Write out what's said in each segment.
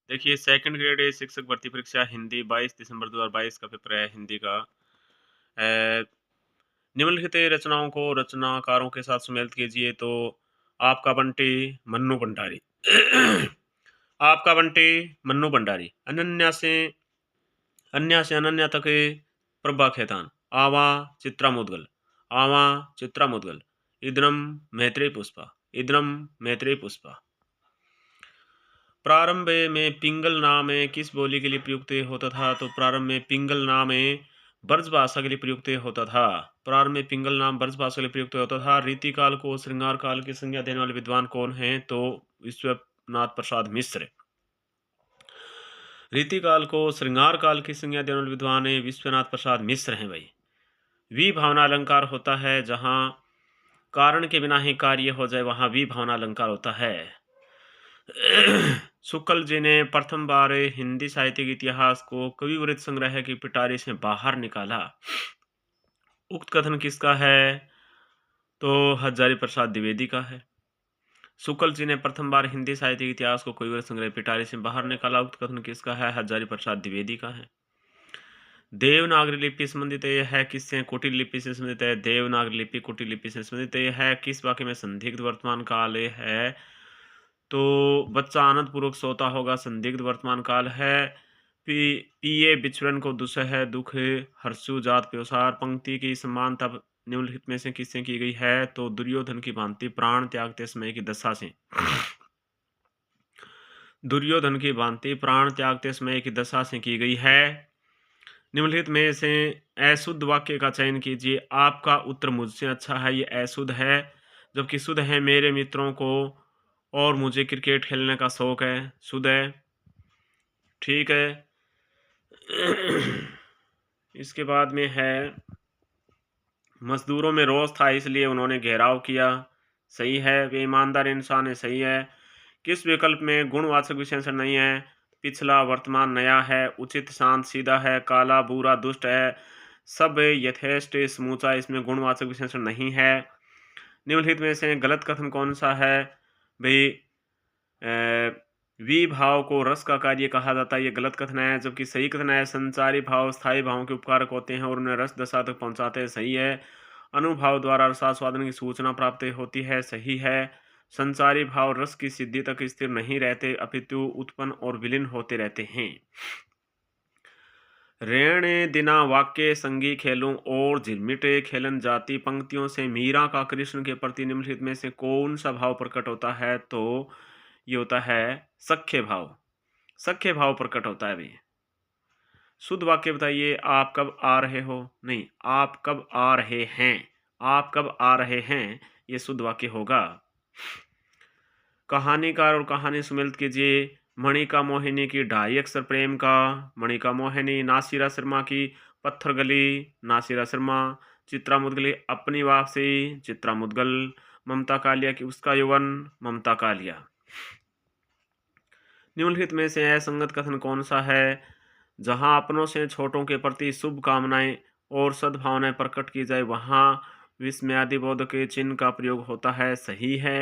देखिए second grade शिक्षक भर्ती परीक्षा हिंदी 22 दिसंबर 2022 का पेपर है हिंदी का। निम्नलिखित रचनाओं को रचनाकारों के साथ सुमेलित कीजिए। तो आपका बंटी मन्नू भंडारी। आपका बंटी मन्नू भंडारी। अन्या से अनन्या तक प्रभा खेतान। आवा चित्रा मुदगल। आवा चित्रा मुदगल। इदनम मैत्रेय पुष्पा। इदनम मैत्रेय पुष्पा। प्रारंभ में पिंगल नाम किस बोली के लिए प्रयुक्त होता था? तो प्रारंभ में पिंगल नाम ब्रज भाषा के लिए प्रयुक्त होता था। प्रारंभ में पिंगल नाम ब्रज भाषा के लिए प्रयुक्त होता था। रीतिकाल को श्रृंगार काल की संज्ञा देने वाले विद्वान कौन हैं? तो विश्वनाथ प्रसाद मिश्र। रीतिकाल को श्रृंगार काल की संज्ञा देने वाले विद्वान विश्वनाथ प्रसाद मिश्र हैं भाई। वी भावना अलंकार होता है जहां कारण के बिना ही कार्य हो जाए, वहां वी भावना अलंकार होता है। शुक्ल जी ने प्रथम बार हिंदी साहित्य के इतिहास को कविवृत्त संग्रह की पिटारी से बाहर निकाला। उक्त कथन किसका है? तो हजारी प्रसाद द्विवेदी का है। शुक्ल जी ने प्रथम बार हिंदी साहित्य के इतिहास को कविवृत्त संग्रह पिटारी से बाहर निकाला। उक्त कथन किसका है? हजारी प्रसाद द्विवेदी का है। देवनागरी लिपि संबंधित है किससे? कुटिल लिपि से संबंधित है। देवनागरी लिपि कुटिल लिपि से संबंधित है। किस वाक्य में संदिग्ध वर्तमान काल है? तो बच्चा आनंद पूर्वक सोता होगा, संदिग्ध वर्तमान काल है। पिए बिछड़न को दुसह दुख हर्षु जात प्योसार। पंक्ति की समानता निम्नलिखित में से किससे की गई है? तो दुर्योधन की भांति प्राण त्यागते समय की दशा से। दुर्योधन की भांति प्राण त्यागते समय की दशा से की गई है। निम्नलिखित में से अशुद्ध वाक्य का चयन कीजिए। आपका उत्तर मुझसे अच्छा है, ये अशुद्ध है। जबकि शुद्ध है, मेरे मित्रों को और मुझे क्रिकेट खेलने का शौक है। शुद्ध है, ठीक है। इसके बाद में है मजदूरों में रोष था इसलिए उन्होंने घेराव किया। सही है। वे ईमानदार इंसान है। सही है। किस विकल्प में गुणवाचक विशेषण नहीं है? पिछला, वर्तमान, नया है, उचित, शांत, सीधा है, काला, बुरा, दुष्ट है, सब, यथेष्ट, समूचा। इसमें गुणवाचक विशेषण नहीं है। निम्नलिखित में से गलत कथन कौन सा है? भाई वी भाव को रस का कार्य कहा जाता है, ये गलत कथन है। जबकि सही कथन है संचारी भाव स्थायी भावों के उपकारक होते हैं और उन्हें रस दशा तक पहुंचाते हैं। सही है। अनुभाव द्वारा रसास्वादन की सूचना प्राप्त होती है। सही है। संचारी भाव रस की सिद्धि तक स्थिर नहीं रहते, अपितु उत्पन्न और विलीन होते रहते हैं। रेण दिना वाक्य संगी खेलूं और झिलमिटे खेलन जाति पंक्तियों से मीरा का कृष्ण के प्रति निम्नलिखित में से कौन सा भाव प्रकट होता है? तो ये होता है सख्य भाव। सख्य भाव प्रकट होता है भाई। शुद्ध वाक्य बताइए। आप कब आ रहे हो? नहीं, आप कब आ रहे हैं। आप कब आ रहे हैं, ये शुद्ध वाक्य होगा। कहानीकार और कहानी सुमेलित कीजिए। मणिका मोहिनी की ढाई अक्षर प्रेम का। मणिका मोहिनी। नासिरा शर्मा की पत्थर गली। नासिरा शर्मा। चित्रा मुदगल अपनी वापसी। चित्रा मुदगल। ममता कालिया की उसका यौवन। ममता कालिया। निम्नलिखित में से असंगत कथन कौन सा है? जहां अपनों से छोटों के प्रति शुभ कामनाएं और सद्भावनाएं प्रकट की जाए, वहां विस्मयादि बोध के चिन्ह का प्रयोग होता है। सही है।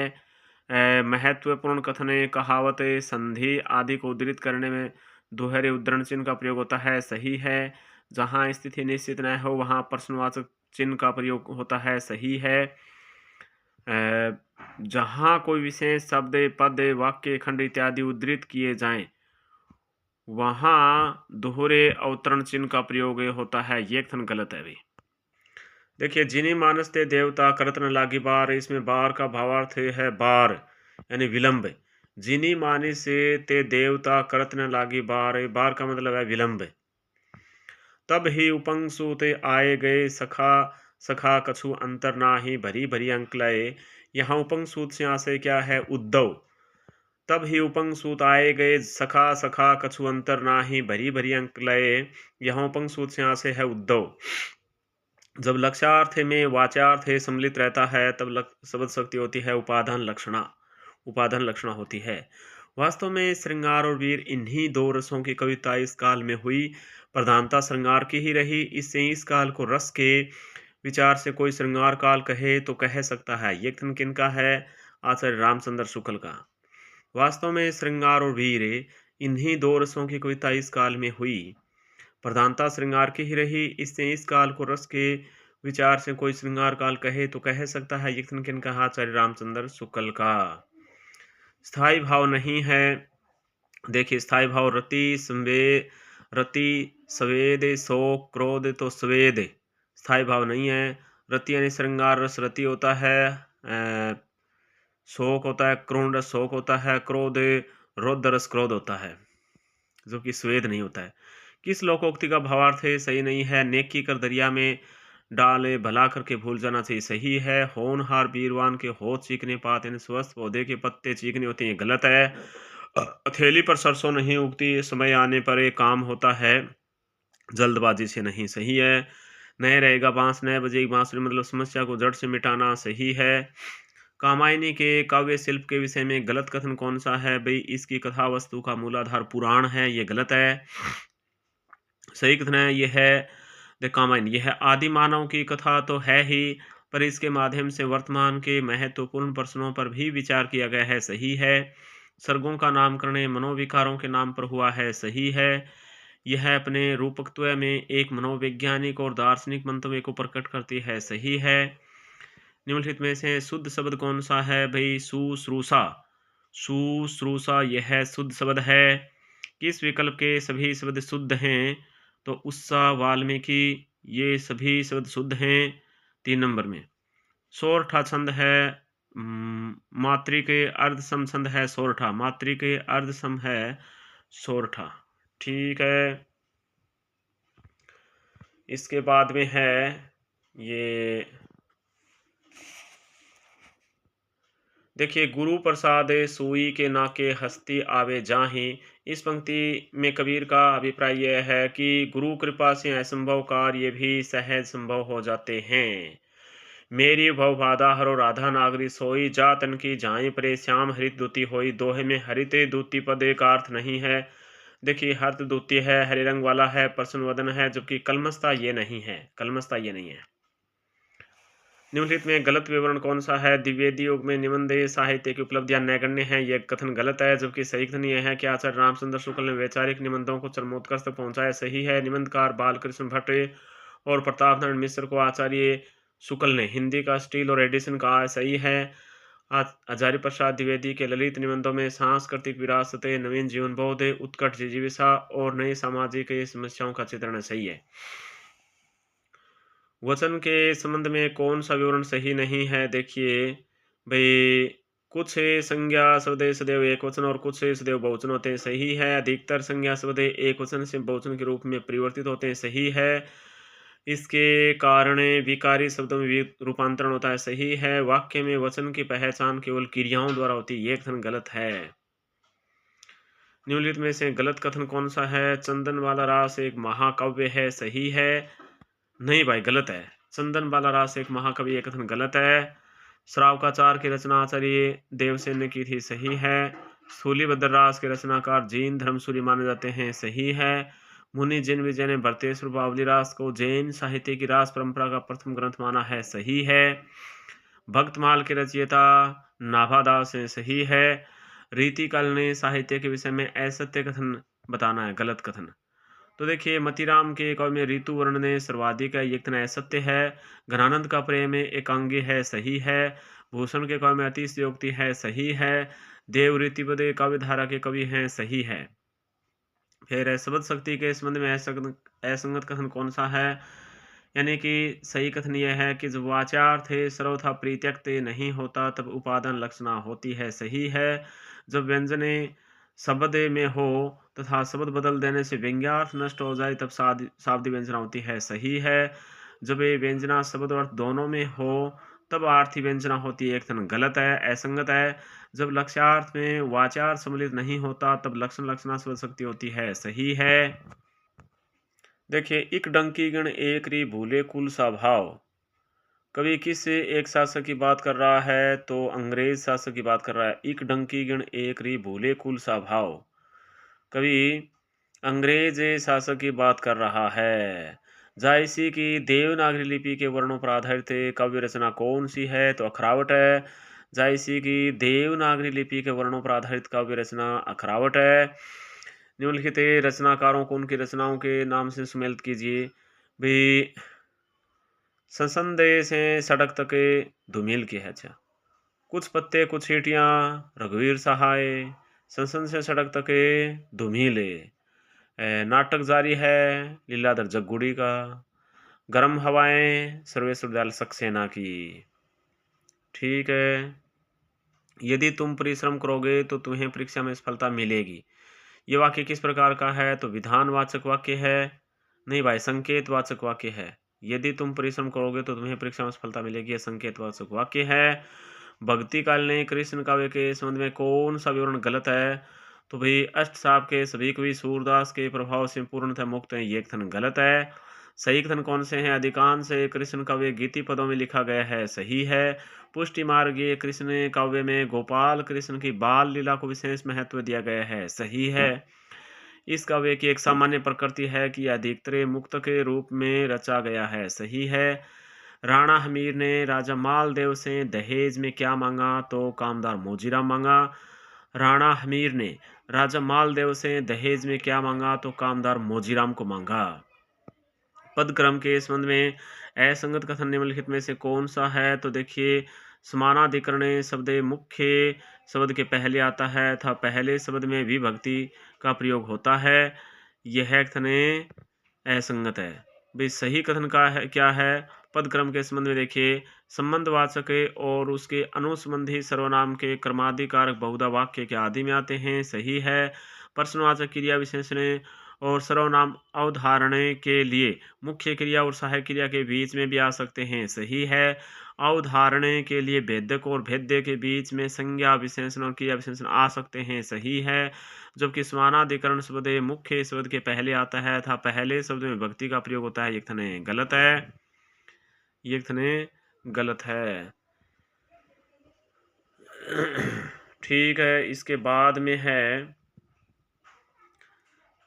महत्वपूर्ण कथन, कहावत, संधि आदि को उद्धृत करने में दोहरे उद्धरण चिन्ह का प्रयोग होता है। सही है। जहां स्थिति निश्चित न हो, वहां प्रश्नवाचक चिन्ह का प्रयोग होता है। सही है। जहां कोई विशेष शब्द, पद, वाक्य, खंड इत्यादि उद्धृत किए जाएं, वहां दोहरे अवतरण चिन्ह का प्रयोग होता है। ये कथन गलत है भाई। देखिए, जिनी मानस ते देवता करत न लागी बार, इसमें बार का भावार्थ है बार यानी विलंब। जिनी मानस ते देवता करत न लागी बार, बार का मतलब है विलंब। तब ही उपंग ते आए गए सखा सखा कछु अंतर नाही, भरी भरी अंक लय। यहाँ उपंग सूत से आशय क्या है? उद्धव। तब ही उपंग सूत आए गए सखा सखा कछु अंतर नाही, भरी भरी अंक लय। यहाँ उपंग सूत से आशय है उद्धव। जब लक्ष्यार्थ में वाच्यार्थ सम्मिलित रहता है तब शब्द शक्ति होती है उपादान लक्षणा। उपादान लक्षणा होती है। वास्तव में श्रृंगार और वीर इन्हीं दो रसों की कविता इस काल में हुई। प्रधानता श्रृंगार की ही रही। इससे इस काल को रस के विचार से कोई श्रृंगार काल कहे तो कह सकता है। ये किनका है? आचार्य रामचंद्र शुक्ल का। वास्तव में श्रृंगार और वीर इन्हीं दो रसों की कविता इस काल में हुई। प्रधानता श्रृंगार की ही रही। इससे इस काल को रस के विचार से कोई श्रृंगार काल कहे तो कह सकता है ये किन कहा? आचार्य रामचंद्र शुक्ल का। स्थाई भाव नहीं है। देखिए स्थाई भाव रति स्वेद शोक क्रोध, तो स्वेद स्थाई भाव नहीं है। रति यानी श्रृंगार रस रति होता है, शोक होता है क्रोध रस शोक होता है, क्रोध रौद्र रस क्रोध होता है, जो कि स्वेद नहीं होता है। किस लोकोक्ति का भावार्थ है? सही नहीं है। नेकी कर दरिया में डाले भला करके भूल जाना चाहिए, सही है। होनहार बीरवान के होठ चीकने पाते हैं, स्वस्थ पौधे के पत्ते चीकने होते हैं, गलत है। हथेली पर सरसों नहीं उगती, समय आने पर एक काम होता है, जल्दबाजी से नहीं, सही है। नए रहेगा बांस नए बजेगी बांसुरी, मतलब समस्या को जड़ से मिटाना, सही है। कामायनी के काव्य शिल्प के विषय में गलत कथन कौन सा है? भाई इसकी कथा वस्तु का मूलाधार पुराण है, ये गलत है। सही कथन है यह है द कामायनी, यह आदि मानव की कथा तो है ही, पर इसके माध्यम से वर्तमान के महत्वपूर्ण प्रश्नों पर भी विचार किया गया है, सही है। सर्गों का नामकरण मनोविकारों के नाम पर हुआ है, सही है। यह अपने रूपकत्व में एक मनोवैज्ञानिक और दार्शनिक मंतव्य को प्रकट करती है, सही है। निम्नलिखित में से शुद्ध शब्द कौन सा है? भाई शुश्रूषा, शुश्रूषा यह शुद्ध शब्द है। किस विकल्प के सभी शब्द शुद्ध हैं? तो उत्साह वाल्मीकि, ये सभी शब्द शुद्ध हैं। 3 नंबर में सोरठा छंद है, मातृ के अर्ध सम छंद है सोरठा, मातृ के अर्ध सम है सोरठा, ठीक है। इसके बाद में है ये, देखिए गुरु प्रसाद सुई के नाके हस्ती आवे जाहि। इस पंक्ति में कबीर का अभिप्राय यह है कि गुरु कृपा से असंभव कार्य भी सहज संभव हो जाते हैं। मेरी भव बाधा हरो राधा नागरी सोई, जा तन की जाए परे श्याम हरित दूती होई। दोहे में हरित दूती पद का अर्थ नहीं है। देखिए हरित दूती है, हरे रंग वाला है, प्रसन्न वदन है, जबकि कलमस्ता ये नहीं है, कलमस्ता ये नहीं है। निम्नलिखित में गलत विवरण कौन सा है? द्विवेदी युग में निबंध साहित्य की उपलब्धियां नगण्य हैं, यह कथन गलत है। जबकि सही कथन यह है कि आचार्य रामचंद्र शुक्ल ने वैचारिक निबंधों को चरमोत्कर्ष तक पहुंचाया, सही है। निबंधकार बालकृष्ण भट्ट और प्रताप नारायण मिश्र को आचार्य शुक्ल ने हिंदी का स्टील और एडिशन कहा, सही है। आचार्य प्रसाद द्विवेदी के ललित निबंधों में सांस्कृतिक विरासत, नवीन जीवन बोध, उत्कट जिजीविका और नई सामाजिक समस्याओं का चित्रण, सही है। वचन के संबंध में कौन सा विवरण सही नहीं है? देखिए भाई कुछ संज्ञा शब्द सदैव एक वचन और कुछ सदैव बहुवचन होते हैं, सही है। अधिकतर संज्ञा शब्द एक वचन से बहुवचन के रूप में परिवर्तित होते हैं, सही है। इसके कारण विकारी शब्दों में रूपांतरण होता है, सही है। वाक्य में वचन की पहचान केवल क्रियाओं द्वारा होती है, ये कथन गलत है। निम्नलिखित में से गलत कथन कौन सा है? चंदन वाला रास एक महाकाव्य है, सही है। नहीं भाई गलत है, चंदन बाला रास एक महाकवि, एक कथन गलत है। श्रावकाचार की रचना आचार्य देवसेन ने की थी, सही है। सूलीभद्र रास के रचनाकार जैन धर्मसूरी माने जाते हैं, सही है। मुनि जिन विजय ने भरतेश्वर बावली रास को जैन साहित्य की रास परंपरा का प्रथम ग्रंथ माना है, सही है। भक्तमाल के रचयिता नाभादास है, सही है। रीतिकाल ने साहित्य के विषय में असत्य कथन बताना है, गलत कथन। तो देखिए मतीराम के काव्य में ऋतु वर्ण ने सर्वाधिक है, ये कथन सत्य है। घनानंद का प्रेम एकांगी है, सही है। भूषण के काव्य में अतिशयोक्ति है, सही है। देव रीतिपद काव्य धारा के कवि हैं, सही है। फिर शब्द शक्ति के संबंध में असंगत कथन कौन सा है? यानी कि सही कथन यह है कि जब वाच्यार्थ सर्वथा प्रीत्यक्त नहीं होता तब उपादान लक्षणा होती है, सही है। जब व्यंजने शब्द में हो तथा शब्द बदल देने से व्यंग्यार्थ नष्ट हो जाए तब शाब्दिक व्यंजना होती है, सही है। जब ये व्यंजना शब्द अर्थ दोनों में हो तब आर्थी व्यंजना होती है, एक कथन गलत है, असंगत है। जब लक्ष्यार्थ में वाच्यार्थ सम्मिलित नहीं होता तब लक्षण लक्षणा शब्द शक्ति होती है, सही है। देखिए इक डंकी गण एक री भूले कुल सा भाव। कवि किस एक शासक की बात कर रहा है? तो अंग्रेज शासक की बात कर रहा है। इक डंकी गण एक री भूले कुल सा भाव, कवि अंग्रेज शासक की बात कर रहा है। जायसी की देवनागरी लिपि के वर्णों पर आधारित काव्य रचना कौन सी है? तो अखरावट है। जायसी की देवनागरी लिपि के वर्णों पर आधारित काव्य रचना अखरावट है। निम्नलिखित रचनाकारों को उनकी रचनाओं के नाम से सम्मिलित कीजिए। भाई संसंदेह से सड़क तक धूमिल की है। अच्छा, कुछ पत्ते कुछ सीटियाँ, रघुवीर सहाय, संसद से सड़क तक धूमिल। नाटक जारी है, लीलाधर जगगुड़ी का। गर्म हवाएं, सर्वेश्वर दयाल सक्सेना की। ठीक है, यदि तुम परिश्रम करोगे तो तुम्हें परीक्षा में सफलता मिलेगी। ये वाक्य किस प्रकार का है? तो विधानवाचक वाक्य है। नहीं भाई, संकेतवाचक वाक्य है। यदि तुम परिश्रम करोगे तो तुम्हें परीक्षा में सफलता मिलेगी, यह संकेतवाचक वाक्य है। भक्ति कालीन कृष्ण काव्य के संबंध में कौन सा विवरण गलत है? तो भाई अष्ट साप के सभी कवि सूरदास के प्रभाव से पूर्णतः मुक्त है, ये कथन गलत है। सही कथन कौन से हैं? अधिकांश कृष्ण काव्य गीति पदों में लिखा गया है, सही है। पुष्टि मार्गीय कृष्ण काव्य में गोपाल कृष्ण की बाल लीला को विशेष महत्व दिया गया है, सही है। इस काव्य की एक सामान्य प्रकृति है कि अधिकतर मुक्त के रूप में रचा गया है, सही है। राणा हमीर ने राजा मालदेव से दहेज में क्या मांगा? तो कामदार मोजीराम मांगा। राणा हमीर ने राजा मालदेव से दहेज में क्या मांगा? तो कामदार मोजीराम को मांगा। पदक्रम के संबंध में असंगत कथन निम्नलिखित में से कौन सा है? तो देखिए, समानाधिकरण शब्द मुख्य शब्द के पहले आता है तथा पहले शब्द में विभक्ति का प्रयोग होता है, यह कथन असंगत है। भाई सही कथन का है क्या है? पदक्रम के संबंध में देखिए, संबंधवाचक और उसके अनुसंबंधी सर्वनाम के क्रमाधिकारक बहुधा वाक्य के आदि में आते हैं, सही है। प्रश्नवाचक क्रिया विशेषण और सर्वनाम अवधारणे के लिए मुख्य क्रिया और सहायक क्रिया के बीच में भी आ सकते हैं, सही है। अवधारणे के लिए भेदक और भेद्य के बीच में संज्ञा विशेषण और क्रिया विशेषण आ सकते हैं, सही है। जबकि समानाधिकरण शब्द मुख्य शब्द के पहले आता है तथा पहले शब्द में विभक्ति का प्रयोग होता है, ये कथन गलत है, ये कथन गलत है। ठीक है, इसके बाद में है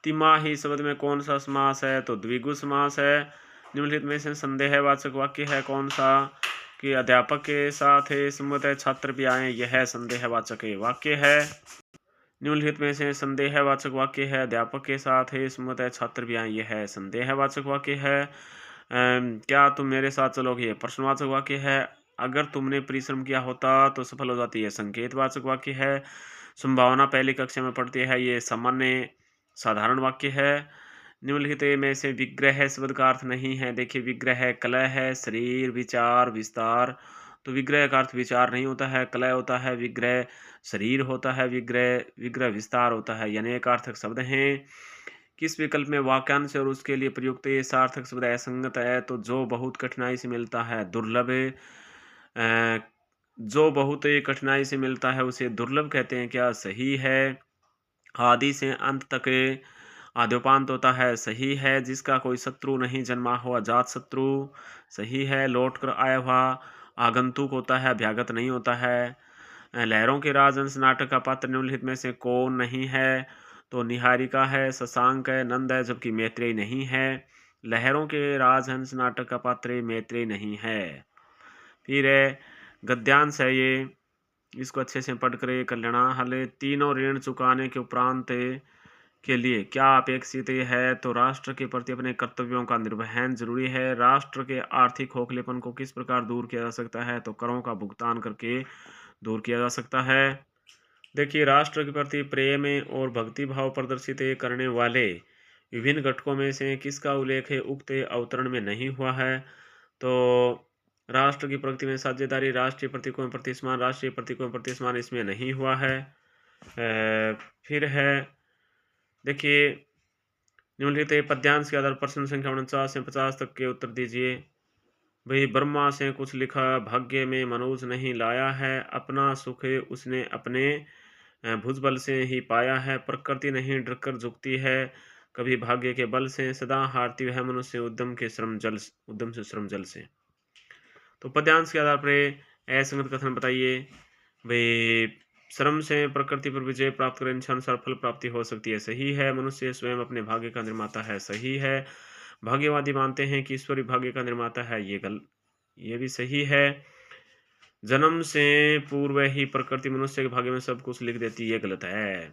तिमाही शब्द में कौन सा समास है? तो द्विगु समास है। निम्नलिखित में से संदेहवाचक वाक्य है कौन सा? कि अध्यापक के साथ संबंधित छात्र भी आए, यह संदेहवाचक वाक्य है। निम्नलिखित में से संदेहवाचक वाक्य है अध्यापक के साथ संबंधित छात्र भी आए, यह संदेहवाचक वाक्य है। क्या तुम मेरे साथ चलोगे? प्रश्नवाचक वाक्य है। अगर तुमने परिश्रम किया होता तो सफल हो जाती है, संकेतवाचक वाक्य है। संभावना पहली कक्षा में पढ़ती है, ये सामान्य साधारण वाक्य है। निम्नलिखित में से विग्रह शब्द का अर्थ नहीं है। देखिए, विग्रह कलह है, शरीर, विचार, विस्तार। तो विग्रह का अर्थ विचार नहीं होता है, कलह होता है। विग्रह शरीर होता है, विग्रह विस्तार होता है, यानी एकार्थक शब्द हैं। किस विकल्प में वाक्यांश और उसके लिए प्रयुक्त ये सार्थक शब्द असंगत है? तो जो बहुत कठिनाई से मिलता है, दुर्लभ। जो बहुत कठिनाई से मिलता है उसे दुर्लभ कहते हैं, क्या? सही है। आदि से अंत तक आद्योपांत होता है, सही है। जिसका कोई शत्रु नहीं जन्मा हो, अजात शत्रु, सही है। लौट कर आया हुआ आगंतुक होता है, अभ्यागत नहीं होता है। लहरों के राजहंस नाटक का पात्र निम्नलिखित में से कौन नहीं है? तो निहारिका है, शशांक है, नंद है, जबकि मैत्रेयी नहीं है। लहरों के राजहंस नाटक का पात्र मैत्रेयी नहीं है। फिर गद्यांश है ये, इसको अच्छे से पढ़ कर कर लेना। हल तीनों ऋण चुकाने के उपरांत के लिए क्या अपेक्षित है? तो राष्ट्र के प्रति अपने कर्तव्यों का निर्वहन जरूरी है। राष्ट्र के आर्थिक खोखलेपन को किस प्रकार दूर किया जा सकता है? तो करों का भुगतान करके दूर किया जा सकता है। देखिए, राष्ट्र के प्रति प्रेम और भक्ति भाव प्रदर्शित करने वाले विभिन्न घटकों में से किसका उल्लेख उक्त अवतरण में नहीं हुआ है? तो राष्ट्र की प्रगति में साझेदारी, राष्ट्रीय प्रतीकों में प्रतिस्मान, राष्ट्रीय प्रतीकों में प्रतिस्मान इसमें नहीं हुआ है। फिर है, देखिए, निम्नलिखित पद्यांश के आधार पर प्रश्न संख्या 49 से 50 तक के उत्तर दीजिए। भाई ब्रह्मा से कुछ लिखा, भाग्य में मनोज नहीं लाया है, अपना सुख उसने अपने भुजबल से ही पाया है। प्रकृति नहीं डरकर झुकती है कभी भाग्य के बल से, सदा हारती है मनुष्य उद्यम से श्रम जल से। तो पद्यांश के आधार पर असंगत कथन बताइए। भाई श्रम से प्रकृति पर विजय प्राप्त करने अनुसार फल प्राप्ति हो सकती है, सही है। मनुष्य स्वयं अपने भाग्य का निर्माता है, सही है। भाग्यवादी मानते हैं कि ईश्वरी भाग्य का निर्माता है, ये भी सही है। जन्म से पूर्व ही प्रकृति मनुष्य के भाग्य में सब कुछ लिख देती है, ये गलत है।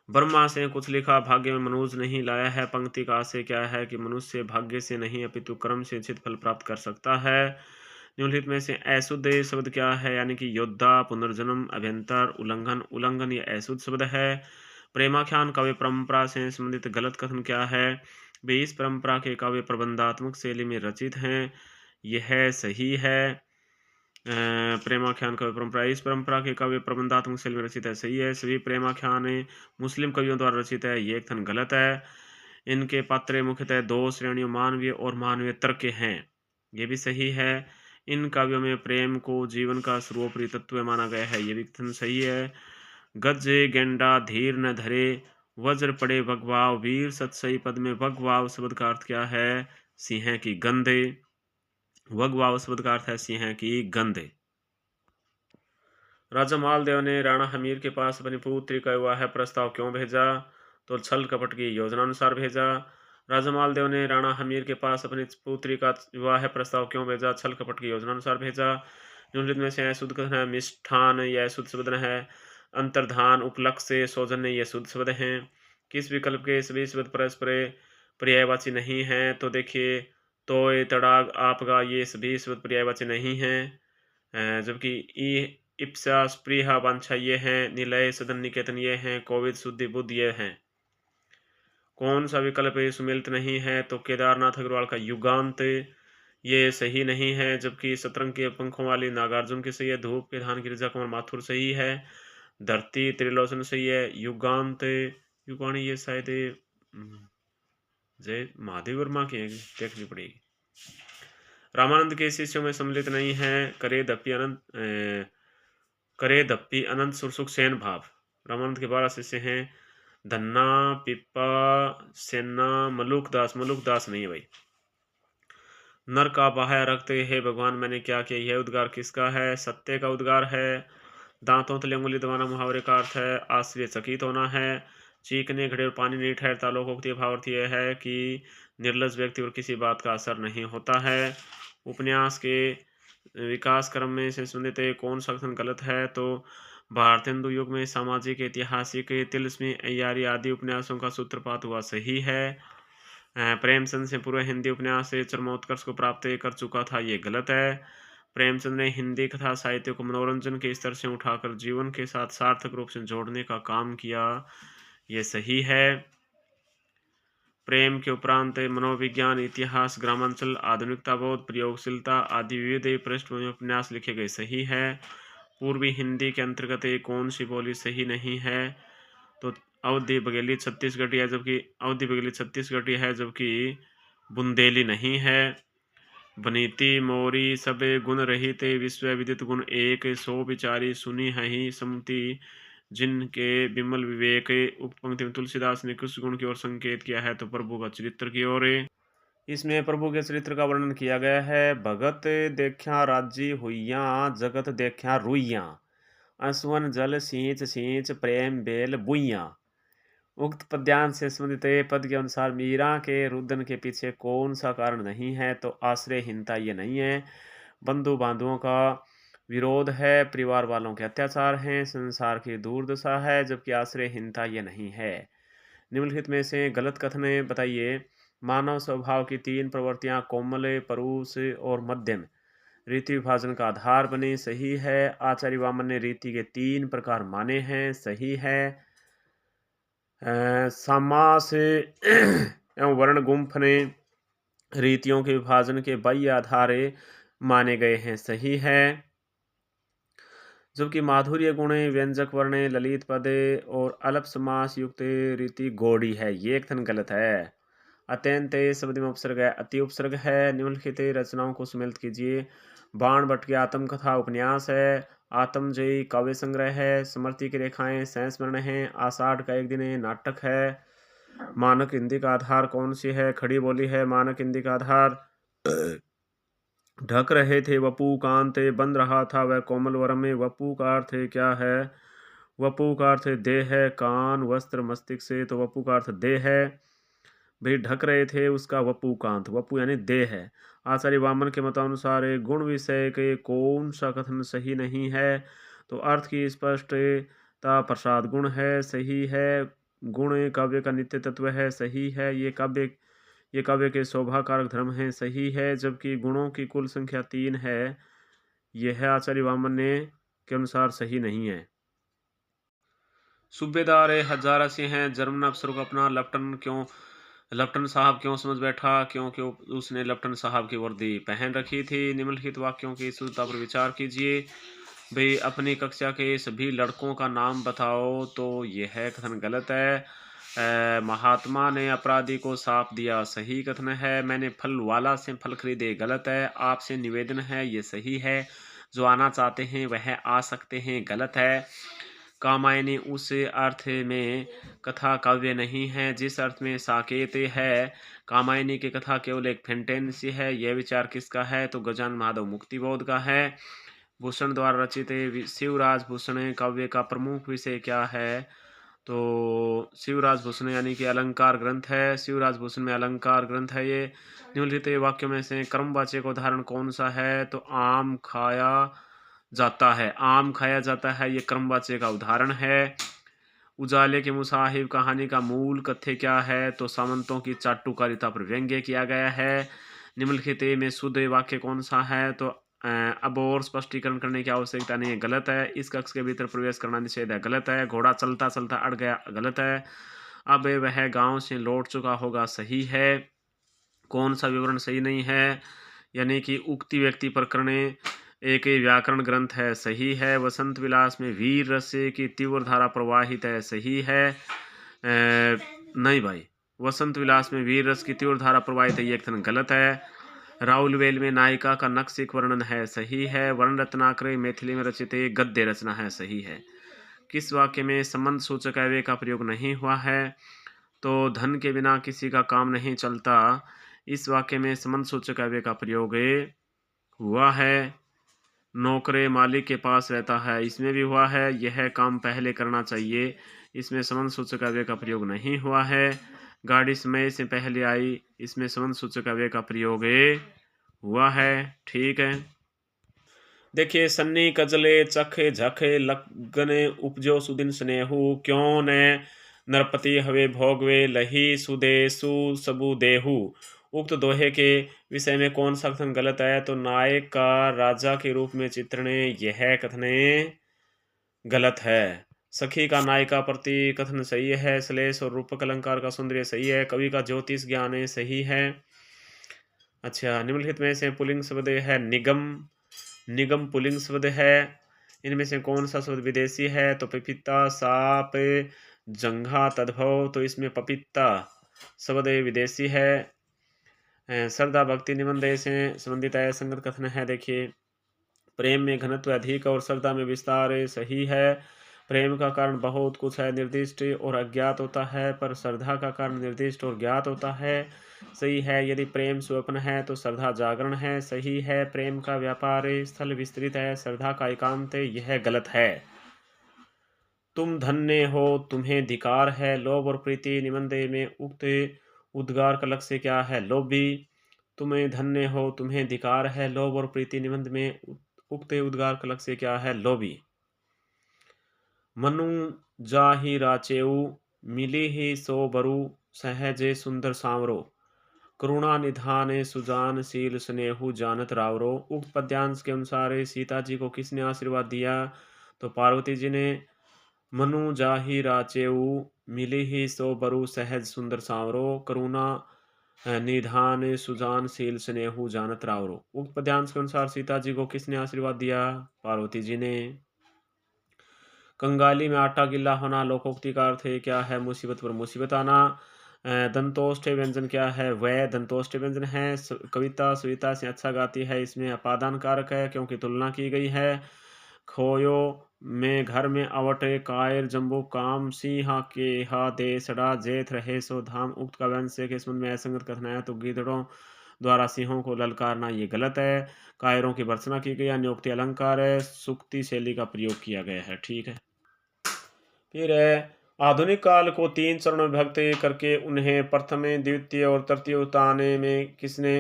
ब्रह्मा से कुछ लिखा भाग्य में मनुष्य नहीं लाया है। पंक्ति का आशय क्या है कि मनुष्य भाग्य से नहीं अपितु कर्म से इच्छित फल प्राप्त कर सकता है। निम्नलिखित में से अशुद्ध शब्द क्या है, यानी कि योद्धा, पुनर्जन्म, अभ्यंतर, उल्लंघन। उल्लंघन ये अशुद्ध शब्द है। प्रेमाख्यान काव्य परंपरा से संबंधित गलत कथन क्या है। वे इस परंपरा के काव्य प्रबंधात्मक शैली में रचित हैं, यह सही है। प्रेमाख्यान काव्य परंपरा, इस परंपरा के काव्य प्रबंधात्मक शैली में रचित है, सही है। सभी प्रेमाख्यान मुस्लिम कवियों द्वारा रचित है, ये कथन गलत है। इनके पात्र मुख्यतः दो श्रेणियों मानवीय और मानवीय तर्क के हैं, ये भी सही है। इन काव्यों में प्रेम को जीवन का सर्वोपरि तत्व माना गया है, ये भी कथन सही है। गज गेंडा धीर न धरे, वज्र पड़े भगवाव, वीर सतसई पद में भगवाव शब्द का अर्थ क्या है, सिंह की गंधे। भगवाव शब्द का अर्थ है सिंह की गंधे। राजा मालदेव ने राणा हमीर के पास अपनी पुत्री का विवाह प्रस्ताव क्यों भेजा, तो छल कपट की योजना अनुसार भेजा। राजा मालदेव ने राणा हमीर के पास अपनी पुत्री का विवाह प्रस्ताव क्यों भेजा, छल कपट की योजना अनुसार भेजा। निम्नलिखित में से शुद्ध कथन है। मिष्ठान यह शुद्ध शब्द है। अंतर्धान, उपलक्ष्य, सौजन्य ये शुद्ध शब्द हैं। किस विकल्प के सभी शब्द परस्पर पर्यायवाची नहीं हैं, तो देखिए तोय, तड़ाग, आपगा ये सभी शब्द पर्यायवाची नहीं हैं। जबकि ई, इप्सा, स्पृहा, वांछा ये हैं। निलय, सदन, निकेतन ये हैं। कोविद, शुद्धि, बुद्ध ये हैं। कौन सा विकल्प सुमिलित नहीं है, तो केदारनाथ अग्रवाल का युगांत ये सही नहीं है। जबकि सतरंग के पंखों वाली नागार्जुन की सही है। धूप के धान गिरिजा कुमार माथुर सही है। धरती त्रिलोचन सही है। युगांत युगाणी ये शायद जय महादेव वर्मा की देखनी पड़ेगी। रामानंद के शिष्यों में सम्मिलित नहीं है। करे दप्पी अनंत सुरसुख सेन भाव। रामानंद के 12 शिष्य हैं। धन्ना, पिप्पा, सेना, मलुक दास नहीं है भाई। नर का बाह्य रखते हे भगवान मैंने क्या किया, यह उद्गार किसका है, सत्य का उद्गार है। दांतों तले उंगली दबाना मुहावरे का अर्थ है आश्चर्य चकित होना है। चीखने घड़े और पानी नहीं ठहरता लोकोक्ति भावार्थ यह है कि निर्लज व्यक्ति और किसी बात का असर नहीं होता है। उपन्यास के विकास क्रम में से संबंधित कौन सा कथन गलत है, तो भारतेंदु युग में सामाजिक, ऐतिहासिक, तिलस्मी, अय्यारी आदि उपन्यासों का सूत्रपात हुआ सही है। प्रेमचंद से पूर्व हिंदी उपन्यास से चरमोत्कर्ष को प्राप्त कर चुका था, ये गलत है। प्रेमचंद ने हिंदी कथा साहित्य को मनोरंजन के स्तर से उठाकर जीवन के साथ सार्थक रूप से जोड़ने का काम किया, ये सही है। प्रेम के उपरांत मनोविज्ञान, इतिहास, ग्रामांचल, आधुनिकता बोध, प्रयोगशीलता आदि विविध पृष्ठभूमि उपन्यास लिखे गए, सही है। पूर्वी हिंदी के अंतर्गत कौन सी बोली सही नहीं है, तो अवधि बघेली छत्तीसगढ़ी है, जबकि अवधि बघेली छत्तीसगढ़ी है, जबकि बुंदेली नहीं है। बनीति मोरी सब गुण रहित विश्व विदित गुण एक, सो विचारी सुनी हही समति जिनके विमल विवेक। उक्त पंक्ति में तुलसीदास ने किस गुण की ओर संकेत किया है, तो प्रभु का चरित्र की ओर। इसमें प्रभु के चरित्र का वर्णन किया गया है। भगत देखा राजी हुइया, जगत देखा रुइया, असवन जल सींच सींच प्रेम बेल बुइया। उक्त पद्यांश से संबंधित पद के अनुसार मीरा के रुदन के पीछे कौन सा कारण नहीं है, तो आश्रयहीनता ये नहीं है। बंधु बांधुओं का विरोध है, परिवार वालों के अत्याचार हैं, संसार की दुर्दशा है, जबकि आश्रयहीनता ये नहीं है। निम्नलिखित में से गलत कथन बताइए। मानव स्वभाव की 3 प्रवृत्तियां कोमल, परुष और मध्यम रीति विभाजन का आधार बने, सही है। आचार्य वामन ने रीति के 3 प्रकार माने हैं, सही है। समास एवं वर्ण गुम्फ ने रीतियों के विभाजन के बाह्य आधारे माने गए हैं, सही है। जबकि माधुर्य गुण, व्यंजक वर्ण, ललित पद और अल्प समास युक्त रीति गौड़ी है, ये कथन गलत है। अत्यंत शब्द में उपसर्ग है, अति उपसर्ग है। निम्नलिखित रचनाओं को सम्मिलित कीजिए। बाण भट्ट की आत्मकथा उपन्यास है। आत्मजयी काव्य संग्रह है। स्मृति की रेखाएं संस्मरण है। आषाढ़ का एक दिन नाटक है। मानक हिंदी का आधार कौन सी है, खड़ी बोली है मानक हिंदी का आधार। ढक रहे थे वपू कांत, बन रहा था वह कोमल वरम में। वपू का अर्थ क्या है, वपू का अर्थ देह है, कान वस्त्र मस्तिष्क से, तो वपू का अर्थ देह है। भाई ढक रहे थे उसका वपू कांत, वपू यानी देह है। आचार्य वामन के मतानुसार गुण विषय के कौन सा कथन सही नहीं है, तो अर्थ की स्पष्टता प्रसाद गुण है, सही है। गुण काव्य का नित्य तत्व है, सही है। ये काव्य के शोभाकारक धर्म हैं, सही है। जबकि गुणों की कुल संख्या 3 है, यह आचार्य वामन के अनुसार सही नहीं है। सूबेदार हजारा से हैं, जर्मन अफसर को अपना लेफ्टिनेंट साहब क्यों समझ बैठा? क्योंकि उसने लेफ्टिनेंट साहब की वर्दी पहन रखी थी। निम्नलिखित वाक्यों की शुद्धता पर विचार कीजिए। भाई, अपनी कक्षा के सभी लड़कों का नाम बताओ, तो यह कथन गलत है। महात्मा ने अपराधी को साप दिया, सही कथन है। मैंने फल वाला से फल खरीदे, गलत है। आपसे निवेदन है, ये सही है। जो आना चाहते हैं वह आ सकते हैं, गलत है। कामायनी उस अर्थ में कथा काव्य नहीं है जिस अर्थ में साकेत है। कामायनी की कथा केवल एक फेंटेंसी है। यह विचार किसका है? तो गजानन महादेव मुक्तिबोध का है। भूषण द्वारा रचित शिवराज भूषण काव्य का प्रमुख विषय क्या है? तो शिवराज भूषण यानी कि अलंकार ग्रंथ है। शिवराज भूषण में अलंकार ग्रंथ है। ये निम्नलिखित वाक्यों में से क्रमवाचक उदाहरण कौन सा है? तो आम खाया जाता है, आम खाया जाता है, ये क्रमवाचक का उदाहरण है। उजाले के मुसाहिब कहानी का मूल कथ्य क्या है? तो सामंतों की चाटुकारिता पर व्यंग्य किया गया है। निम्नलिखित में शुद्ध वाक्य कौन सा है? तो अब और स्पष्टीकरण करने की आवश्यकता नहीं है, गलत है। इस कक्ष के भीतर प्रवेश करना निषेध है, गलत है। घोड़ा चलता चलता अड़ गया, गलत है। अब वह गांव से लौट चुका होगा, सही है। कौन सा विवरण सही नहीं है? यानी कि उक्ति व्यक्ति प्रकरण एक व्याकरण ग्रंथ है, सही है। वसंत विलास में वीर रस की तीव्र धारा प्रवाहित है, सही है। नहीं भाई, वसंत विलास में वीर रस की तीव्र धारा प्रवाहित है, ये कथन गलत है। राहुल वेल में नायिका का नक्सिक वर्णन है, सही है। वर्ण रत्नाकर मैथिली में रचित एक गद्य रचना है, सही है। किस वाक्य में संबंध सूचक अव्यय का प्रयोग नहीं हुआ है? तो धन के बिना किसी का काम नहीं चलता, इस वाक्य में संबंध सूचक अव्यय का प्रयोग हुआ है। नौकरे मालिक के पास रहता है, इसमें भी हुआ है। यह काम पहले करना चाहिए, इसमें संबंध सूचक अव्यय का प्रयोग नहीं हुआ है। गाड़ी समय से पहले आई, इसमें संबंध सूचक अव्यय का प्रयोग हुआ है, ठीक है। देखिए, सन्नी कजले चखे झखे लगने उपजो सुदिन स्नेहु, क्यों ने नरपति हवे भोगवे लही सुदेशु सबु देहु। उक्त दोहे के विषय में कौन सा कथन गलत है? तो नायक का राजा के रूप में चित्रण, यह कथन गलत है। सखी का नायिका प्रति कथन सही है। श्लेष और रूपक अलंकार का सौंदर्य सही है। कवि का ज्योतिष ज्ञान सही है। अच्छा, निम्नलिखित में से पुल्लिंग शब्द है निगम, निगम पुल्लिंग शब्द है। इनमें से कौन सा शब्द विदेशी है? तो पपीता, साप, जंघा, तद्भव, तो इसमें पपीता शब्द विदेशी है। श्रद्धा भक्ति निबंध से संबंधित है, संगत कथन है। देखिए, प्रेम में घनत्व अधिक और श्रद्धा में विस्तार, सही है। प्रेम का कारण बहुत कुछ है, निर्दिष्ट और अज्ञात होता है, पर श्रद्धा का कारण निर्दिष्ट और ज्ञात होता है, सही है। यदि प्रेम स्वप्न है तो श्रद्धा जागरण है, सही है। प्रेम का व्यापार स्थल विस्तृत है, श्रद्धा का एकांत, यह गलत है। तुम धन्य हो, तुम्हें धिकार है। लोभ और प्रीति निबंध में उक्त उद्गार का लक्ष्य क्या है? लोभी। तुम्हें धन्य हो, तुम्हें धिकार है। लोभ और प्रीति निबंध में उक्त उद्गार का लक्ष्य क्या है? लोभी। मनु जाहि राचेऊ, मिली ही सो बरु, सहजे सुंदर सांवरो। करुणा निधान सुजान शील स्नेहु जानत रावरो। उक्त पद्यांश के अनुसार सीता जी को किसने आशीर्वाद दिया? तो पार्वती जी ने। मनु जाहि राचेऊ, मिली ही सो बरु, सहज सुंदर सांवरो। करुणा निधान सुजान शील स्नेहु जानत रावरो। उक्त पद्यांश के अनुसार सीता जी को किसने आशीर्वाद दिया? पार्वती जी ने। कंगाली में आटा गिल्ला होना लोकोक्ति का अर्थ है क्या है? मुसीबत पर मुसीबत आना। दंतोष्ठ व्यंजन क्या है? वह दंतोष्ठ व्यंजन है। कविता सविता से अच्छा गाती है, इसमें अपादान कारक है क्योंकि तुलना की गई है। खोयो में घर में आवट, कायर जम्बू काम, सिंहा के हा दे सड़ा, जेठ रहे सो धाम। उक्त का व्यंज से किस में असंगत कथन है? तो गिदड़ों द्वारा सिंहों को ललकारना, ये गलत है। कायरों की भर्त्सना की गई, नियुक्ति अलंकार है, सुक्ति शैली का प्रयोग किया गया है, ठीक है। फिर आधुनिक काल को 3 चरणों में विभक्त करके उन्हें प्रथम, द्वितीय और तृतीय उताने में किसने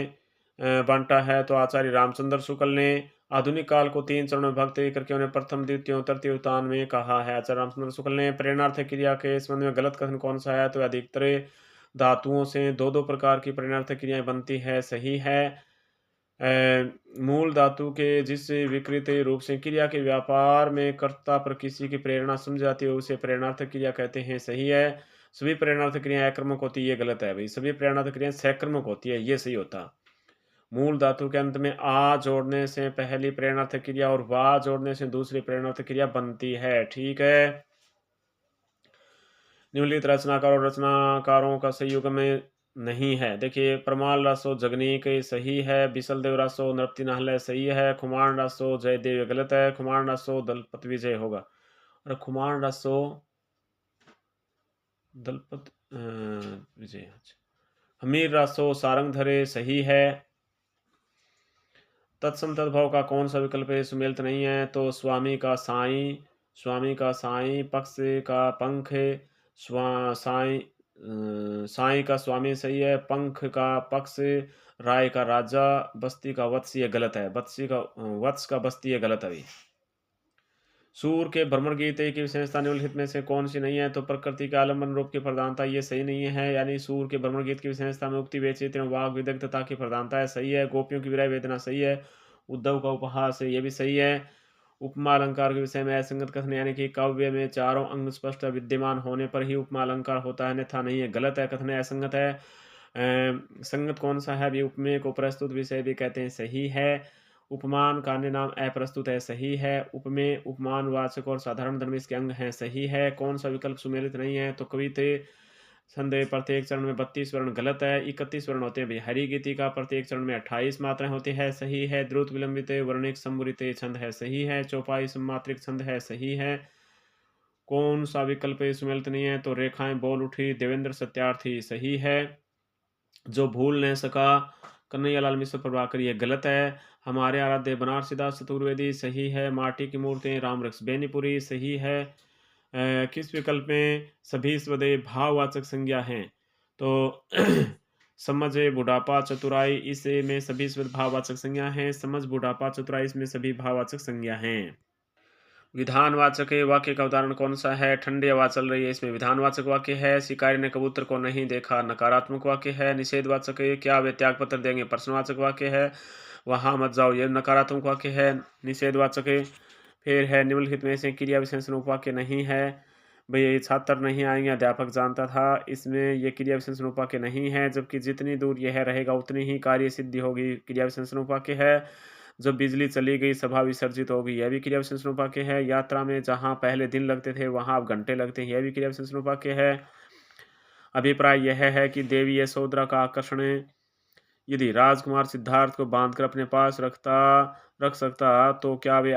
बांटा है? तो आचार्य रामचंद्र शुक्ल ने। आधुनिक काल को 3 चरणों में विभक्त करके उन्हें प्रथम, द्वितीय, तृतीय उत्थान में कहा है। आचार्य रामचंद्र शुक्ल ने प्रेरणार्थ क्रिया के संबंध में गलत कथन कौन सा है? तो अधिकतर धातुओं से दो दो प्रकार की प्रेरणार्थ क्रियाएं बनती है, सही है। मूल धातु के जिस विकृत रूप से क्रिया के व्यापार में कर्ता पर किसी की प्रेरणा समझ जाती है उसे प्रेरणार्थ क्रिया कहते हैं, सही है। सभी प्रेरणार्थ क्रियाएं अक्रमक होती है, ये गलत है भाई। सभी प्रेरणार्थ क्रियाएं सक्रमक होती है, ये सही होता। मूल धातु के अंत में आ जोड़ने से पहली प्रेरणार्थ क्रिया और वा जोड़ने से दूसरी प्रेरणार्थ क्रिया बनती है, ठीक है। निम्नलिखित रचनाकार और रचनाकारों का सही युग में नहीं है। देखिए, प्रमाल रासो जगनीक सही है, बिसल देव रासो नृपति नाहल सही है, खुमान रासो जयदेव गलत है, खुमान रासो दलपत विजय होगा। और खुमान रासो दलपत विजय, हमीर रासो सारंग धरे सही है। तत्सम तद्भाव का कौन सा विकल्प है? सुमेलित नहीं है, तो स्वामी का साई, स्वामी का साई, पक्ष का पंख, साई साई का स्वामी सही है, पंख का पक्ष, राय का राजा, बस्ती का वत्स ये गलत है, बत्सी का वत्स का बस्ती ये गलत है। सूर के भ्रमण गीत की विशेषता निम्नलिखित में से कौन सी नहीं है? तो प्रकृति के आलम्बन रूप की प्रधानता ये सही नहीं है, यानी सूर के भ्रमण गीत की विशेषता में उक्ति वेचित्र वाग विदग्धता की प्रधानता है, सही है। गोपियों की विरह वेदना सही है। उद्धव का उपहास ये भी सही है। उपमा अलंकार के विषय में असंगत कथन, यानी कि काव्य में चारों अंग स्पष्ट विद्यमान होने पर ही उपमा अलंकार होता है, अन्यथा नहीं है, गलत है, कथन असंगत है। संगत कौन सा है? अभी उपमेय को प्रस्तुत विषय भी कहते हैं, सही है। उपमान का अन्य नाम अप्रस्तुत है, सही है। उपमेय उपमान वाचक और साधारण धर्म इसके अंग हैं, सही है। कौन सा विकल्प सुमेलित नहीं है? तो कविते संदेह प्रत्येक चरण में 32 वर्ण गलत है, 31 वर्ण होते हैं भाई। हरि गीति का प्रत्येक चरण में 28 मात्राएं होती है, सही है। द्रुत विलंबित वर्णिक संबुरित छंद है, सही है। चौपाई सम्मात्रिक छंद है, सही है। कौन सा विकल्प सुमेलित नहीं है? तो रेखाएं बोल उठी देवेंद्र सत्यार्थी सही है। जो भूल नहीं सका कन्हैया लाल मिश्र प्रभाकर ये गलत है। हमारे आराध्य बनारसीदास चतुर्वेदी सही है। माटी की मूर्ति रामरक्ष बेनीपुरी सही है। किस विकल्प में सभी स्वदेय भाववाचक संज्ञा हैं? तो समझ, बुढ़ापा, चतुराई इसे में सभी स्वदेय भाववाचक संज्ञा हैं। समझ, बुढ़ापा, चतुराई इसमें सभी भाववाचक संज्ञा हैं। विधानवाचक वाक्य का उदाहरण कौन सा है? ठंडी हवा चल रही है, इसमें विधानवाचक वाक्य है। शिकारी ने कबूतर को नहीं देखा, नकारात्मक वाक्य है। निषेधवाचक क्या वे त्याग पत्र देंगे, प्रश्नवाचक वाक्य है। वहां मत जाओ, ये नकारात्मक वाक्य है, निषेधवाचक। फिर है निम्नलिखित में से क्रिया विशेषण उपवाक्य नहीं है। भैया ये छात्र नहीं आएंगे, अध्यापक जानता था, इसमें ये क्रिया विशेषण उपवाक्य नहीं है। जबकि जितनी दूर यह रहेगा उतनी ही कार्य सिद्धि होगी, क्रिया विशेषण उपवाक्य है। जब बिजली चली गई सभा विसर्जित हो गई, यह भी क्रिया विशेषण उपवाक्य है। यात्रा में जहां पहले दिन लगते थे वहां अब घंटे लगते हैं, यह भी क्रिया विशेषण उपवाक्य है। अभिप्राय यह है कि देवी यशोधरा का आकर्षण यदि राजकुमार सिद्धार्थ को बांधकर अपने पास रख सकता तो क्या वे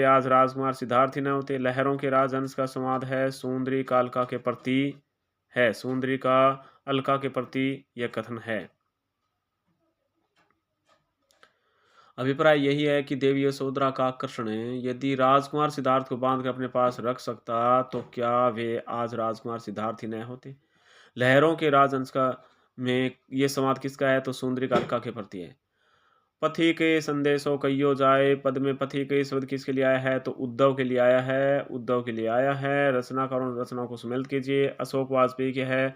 आज राजकुमार सिद्धार्थ ही न होते? लहरों के राजहंस का संवाद है, सुंदरी का अलका के प्रति है, सुंदरी का अलका के प्रति यह कथन है। अभिप्राय यही है कि देवी यशोधरा का आकर्षण यदि राजकुमार सिद्धार्थ को बांधकर अपने पास रख सकता तो क्या वे आज राजकुमार सिद्धार्थ ही न होते? लहरों के राजहंस का में ये संवाद किसका है? तो सुंदरी का अलका के प्रति है। पथि के संदेशों कहियो जाए, पद में पथि के शब्द किसके लिए आया है? तो उद्धव के लिए आया है, उद्धव के लिए आया है। रचनाकारों रचनाओं को सम्मिलित कीजिए। अशोक वाजपेयी के है,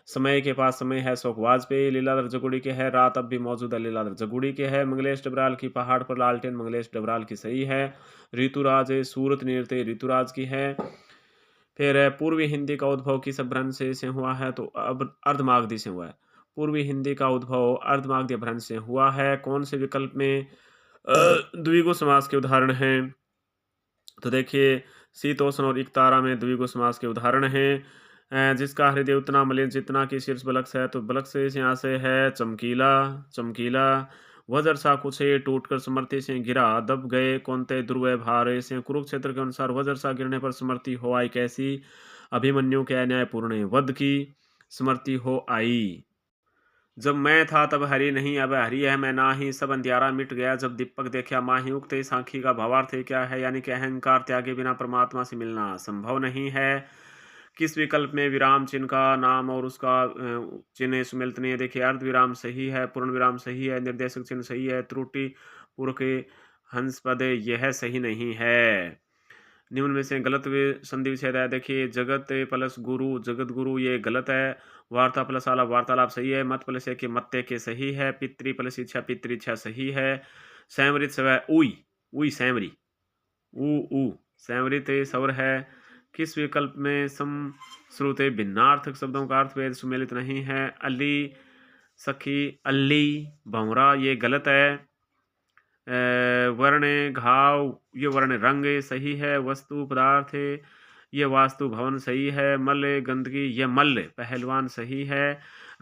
समय के पास समय है, अशोक वाजपेयी। लीलाधर जगुड़ी के है, रात अब भी मौजूद है, लीलाधर जगुड़ी के है। मंगलेश डबराल की पहाड़ पर लालटेन, मंगलेश डबराल की सही है। ऋतुराज सूरत नृत्य ऋतुराज की है। फिर पूर्वी हिंदी का उद्भव किस अपभ्रंश से हुआ है? तो अब अर्धमागधी से हुआ है। पूर्वी हिंदी का उद्भव अर्धमागधी अपभ्रंश से हुआ है। कौन से विकल्प में द्विगु समास के उदाहरण हैं? तो देखिए, शीतोष्ण और इकतारा में द्विगु समास के उदाहरण हैं। जिसका हृदय उतना मलिन जितना कि शीर्ष बलक से है, तो बलक से यहाँ से है चमकीला, चमकीला। वज्र सा कुछ टूटकर समर्थी से गिरा, दब गए कौनते ध्रुव भारे से। कुरुक्षेत्र के अनुसार वज्र सा गिरने पर समर्थी हो आई कैसी? अभिमन्यु के अन्यायपूर्ण वध की समर्थी हो आई। जब मैं था तब हरि नहीं, अब हरि है मैं नाही, सब अंधियारा मिट गया जब दीपक देखा माही। उक्त सांखी का भावार्थ क्या है? यानी कि अहंकार त्यागे बिना परमात्मा से मिलना संभव नहीं है। किस विकल्प में विराम चिन्ह का नाम और उसका चिन्ह सुमेलित नहीं है? देखिए अर्ध विराम सही है, पूर्ण विराम सही है, निर्देशक चिन्ह सही है, त्रुटि पूर्वक हंस पद यह सही नहीं है। निम्न में से गलत संधि विच्छेद है। देखिए जगत प्लस गुरु, जगत गुरु ये गलत है। वार्ता प्लस आलाप, वार्तालाप सही है। मत प्लस के मत्ते के सही है। पितृ प्लस इच्छा, पितृइच्छा सही है। सैमरित सवै उई, उई सैमरी, ऊ सैमरित सवर है। किस विकल्प में सम श्रुते भिन्नार्थक शब्दों का अर्थ वेद सुमेलित नहीं है? अली, सखी, अल्ली, भंवरा ये गलत है। वर्ण घाव ये वर्ण रंग सही है। वस्तु पदार्थ ये वास्तु भवन सही है। मल्ल गंदगी ये मल्ल पहलवान सही है।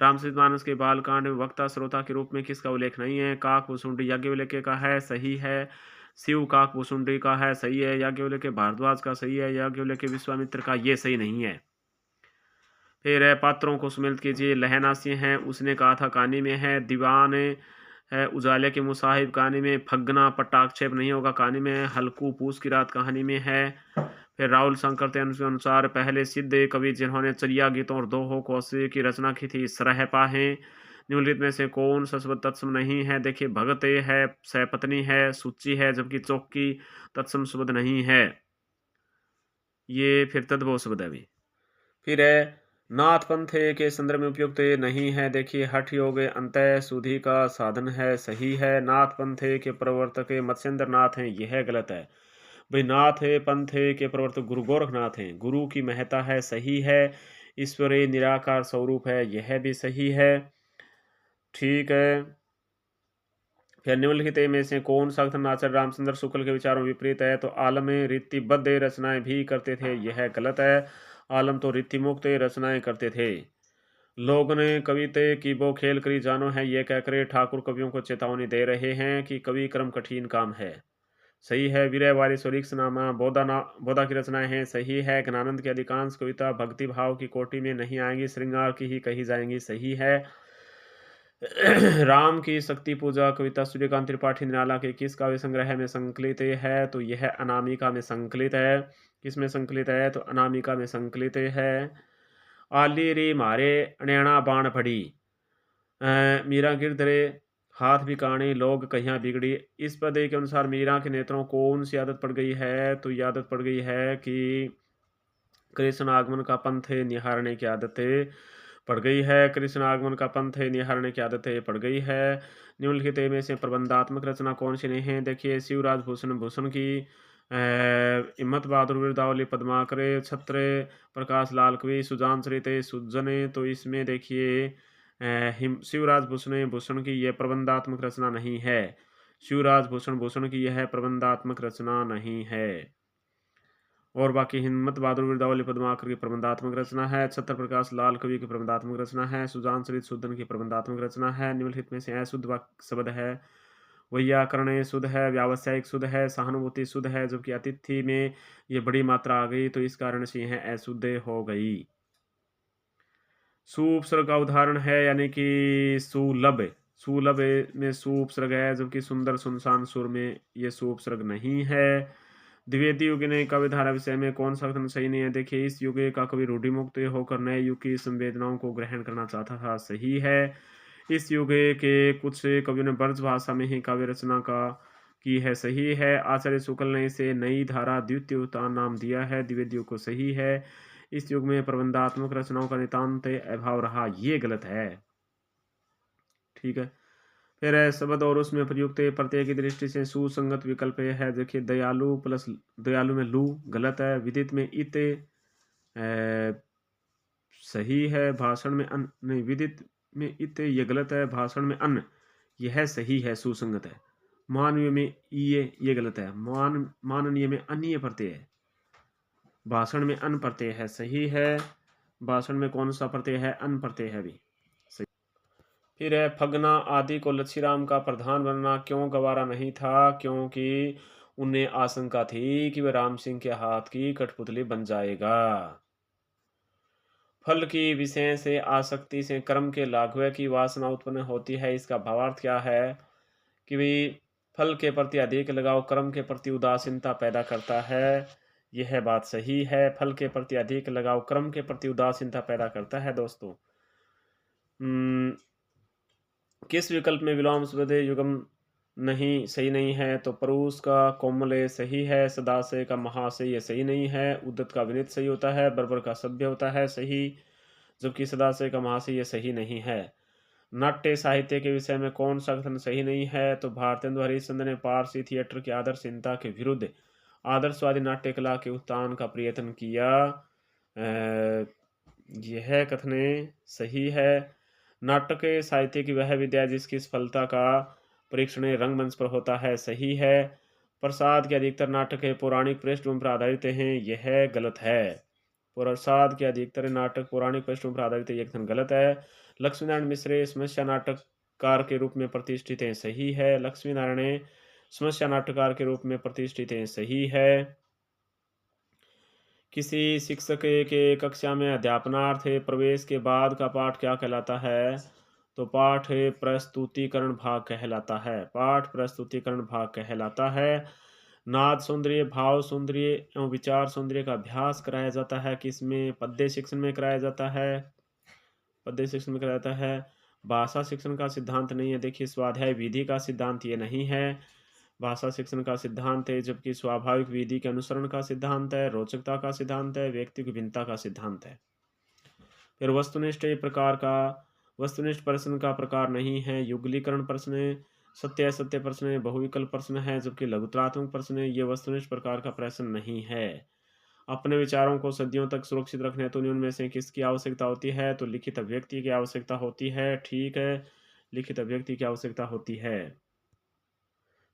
रामचरितमानस के बालकांड में वक्ता श्रोता के रूप में किसका उल्लेख नहीं है? काक भुसुंडी याज्ञवल्क्य का है, सही है। शिव काक भुसुंडी का है, सही है। याज्ञवल्क्य भारद्वाज का सही है। याज्ञवल्क्य विश्वामित्र का ये सही नहीं है। फिर पात्रों को सुमेलित कीजिए। लहनासी हैं, उसने कहा था कहानी में है। दीवान है, उजाले के मुसाहिब कहानी में। फग्ना पट्टाक्षेप नहीं होगा कहानी में। हल्कू पूस की रात कहानी में है। फिर राहुल शंकर के अनुसार पहले सिद्ध कवि जिन्होंने चरिया गीतों और दोहों कोसे की रचना की थी सरहपा हैं। निम्नलिखित में से कौन सा शब्द तत्सम नहीं है? देखिए भगत है, सहपत्नी है, सूची है, जबकि चौकी तत्सम शब्द नहीं है। ये फिर तद्भव शब्द है अभी। फिर है नाथ पंथ के संदर्भ में उपयुक्त नहीं है। देखिए हठ योग अंत सुधि का साधन है, सही है। नाथ पंथ के प्रवर्तक मत्स्येंद्र नाथ हैं, यह गलत है। भाई नाथ पंथ के प्रवर्तक गुरु गोरखनाथ हैं, गुरु की महत्ता है, सही है। ईश्वरीय निराकार स्वरूप है, यह भी सही है। ठीक है। फिर निम्नलिखित में से कौन सा कथन आचार्य रामचंद्र शुक्ल के विचारों विपरीत है? तो आलम रीतिबद्ध रचनाएं भी करते थे, यह गलत है। आलम तो रीतिमुक्त रचनाएं करते थे। लोग ने कविते की वो खेल करी जानो है, ये कहकर ठाकुर कवियों को चेतावनी दे रहे हैं कि कवि कर्म कठिन काम है, सही है। विरह वारी स्वरिक्सनामा बोधा की रचनाएं हैं, सही है। ज्ञानानंद की अधिकांश कविता भक्ति भाव की कोटि में नहीं आएंगी, श्रृंगार की ही कही जाएंगी, सही है। राम की शक्ति पूजा कविता सूर्यकांत त्रिपाठी निराला के किस काव्य संग्रह में संकलित है? तो यह अनामिका में संकलित है। किस में संकलित है? तो अनामिका में संकलित है। आली रे मारे अनैणा बाण पड़ी, मीरा गिरधरे हाथ भी काणे, लोग कहियां बिगड़ी। इस पदे के अनुसार मीरा के नेत्रों कौन सी आदत पड़ गई है? तो यह आदत पड़ गई है कि कृष्ण आगमन का पंथ निहारने की आदत पड़ गई है। कृष्ण आगमन का पंथ निहारने की आदत पड़ गई है। निम्नलिखित में से प्रबंधात्मक रचना कौन सी नहीं है? देखिए शिवराज भूषण भूषण की हिम्मत बहादुर वीरदावली पद्माकर, छत्र प्रकाश लाल कवि, सुजान चरित सुजने। तो इसमें देखिए शिवराज भूषण भूषण की यह प्रबंधात्मक रचना नहीं है। शिवराज भूषण भूषण की यह प्रबंधात्मक रचना नहीं है। और बाकी हिम्मत बहादुर वीरदावली पद्माकर की प्रबंधात्मक रचना है। छत्र प्रकाश लाल कवि की प्रबंधात्मक रचना है। सुजान चरित शुद्धन की प्रबंधात्मक रचना है। निम्नलिखित में से अशुद्ध वाक्य शब्द है। वैयाकरण शुद्ध है, व्यावसायिक शुद्ध है, सहानुभूति शुद्ध है, जबकि अतिथि में ये बड़ी मात्रा आ गई तो इस कारण से यह अशुद्ध हो गई। सुपसर्ग का उदाहरण है, यानी कि सुलभ, सुलभ में सुपसर्ग है, जबकि सुंदर सुनसान सुर में ये सुपसर्ग नहीं है। द्विवेदी युग ने कवि धारा विषय में कौन सा कथन सही नहीं है? देखिए इस युग का कवि रूढ़िमुक्त होकर नए युग की संवेदनाओं को ग्रहण करना चाहता था, सही है। इस युग के कुछ कवियों ने ब्रज भाषा में ही काव्य रचना की है, सही है। आचार्य शुक्ल ने इसे नई धारा द्वितीय उत्तान नाम दिया है, द्विवेदी युग को सही है। इस युग में प्रबंधात्मक रचनाओं का नितांत अभाव रहा, ये गलत है। ठीक है। फिर शब्द और उसमें प्रयुक्त प्रत्यय की दृष्टि से सुसंगत विकल्प है। देखिए दयालु प्लस दयालु में लू गलत है। विदित में इत सही है। भाषण में अन नहीं, विदित में इत ये गलत है। भाषण में अन्न यह सही है, सुसंगत है। मानवीय में ये गलत है। माननीय में अन्य प्रत्यय है। भाषण में अन प्रत्यय है, सही है। भाषण में कौन सा प्रत्यय है? अन प्रत्यय है भी, सही। फिर है फगना आदि को लच्छीराम का प्रधान बनना क्यों गवारा नहीं था? क्योंकि उन्हें आशंका थी कि वह राम सिंह के हाथ की कठपुतली बन जाएगा। फल की विषय से आसक्ति से कर्म के लाघव की वासना उत्पन्न होती है। इसका भावार्थ क्या है? कि भी फल के प्रति अधिक लगाव कर्म के प्रति उदासीनता पैदा करता है। यह बात सही है। फल के प्रति अधिक लगाव क्रम के प्रति उदासीनता पैदा करता है। दोस्तों, किस विकल्प में विलोम सुबह युगम नहीं सही नहीं है? तो परूस का कोमले सही है, सदाशय का महाशय ये सही नहीं है, उद्दत का विनित सही होता है, बर्बर का सभ्य होता है सही, जबकि सदाशय का महाशय ये सही नहीं है। नाट्य साहित्य के विषय में कौन सा कथन सही नहीं है? तो भारतेंदु हरिश्चंद्र ने पारसी थिएटर की आदर्शहीनता के विरुद्ध आदर्शवादी नाट्य कला के उत्थान का प्रयत्न किया। यह कथन सही है। नाटक साहित्य की वह विद्या जिसकी सफलता का परीक्षण रंगमंच पर होता है सही है। प्रसाद के अधिकतर नाटक पौराणिक पृष्ठभूमि पर आधारित हैं, यह गलत है। प्रसाद के अधिकतर नाटक पौराणिक पृष्ठभूमि पर आधारित है, यह कथन गलत है। लक्ष्मीनारायण मिश्र समस्या नाटककार के रूप में प्रतिष्ठित हैं, सही है। लक्ष्मी नारायण समस्या नाटककार के रूप में प्रतिष्ठित हैं, सही है। किसी शिक्षक के कक्षा में अध्यापनार्थ प्रवेश के बाद का पाठ क्या कहलाता है? तो पाठ प्रस्तुतिकरण भाग कहलाता है। पाठ प्रस्तुतिकरण भाग कहलाता है। नाद सौंदर्य, भाव सौंदर्य एवं विचार सौंदर्य का अभ्यास कराया जाता है किसमें? पद्य शिक्षण में कराया जाता है। पद्य शिक्षण में कराया जाता है। भाषा शिक्षण का सिद्धांत नहीं है। देखिए, स्वाध्याय विधि का सिद्धांत ये नहीं है। भाषा शिक्षण का सिद्धांत है, जबकि स्वाभाविक विधि के अनुसरण का सिद्धांत है, रोचकता का सिद्धांत है, व्यक्ति की भिन्नता का सिद्धांत है। फिर वस्तुनिष्ठ प्रकार का वस्तुनिष्ठ प्रश्न का प्रकार नहीं है। युगलीकरण प्रश्न, सत्य असत्य प्रश्न, बहुविकल्प प्रश्न है, जबकि लघुतरात्मक प्रश्न ये वस्तुनिष्ठ प्रकार का प्रश्न नहीं है। अपने विचारों को सदियों तक सुरक्षित रखने तो उनमें से किसकी आवश्यकता होती है? तो लिखित अभिव्यक्ति की आवश्यकता होती है। ठीक है, लिखित अभिव्यक्ति की आवश्यकता होती है।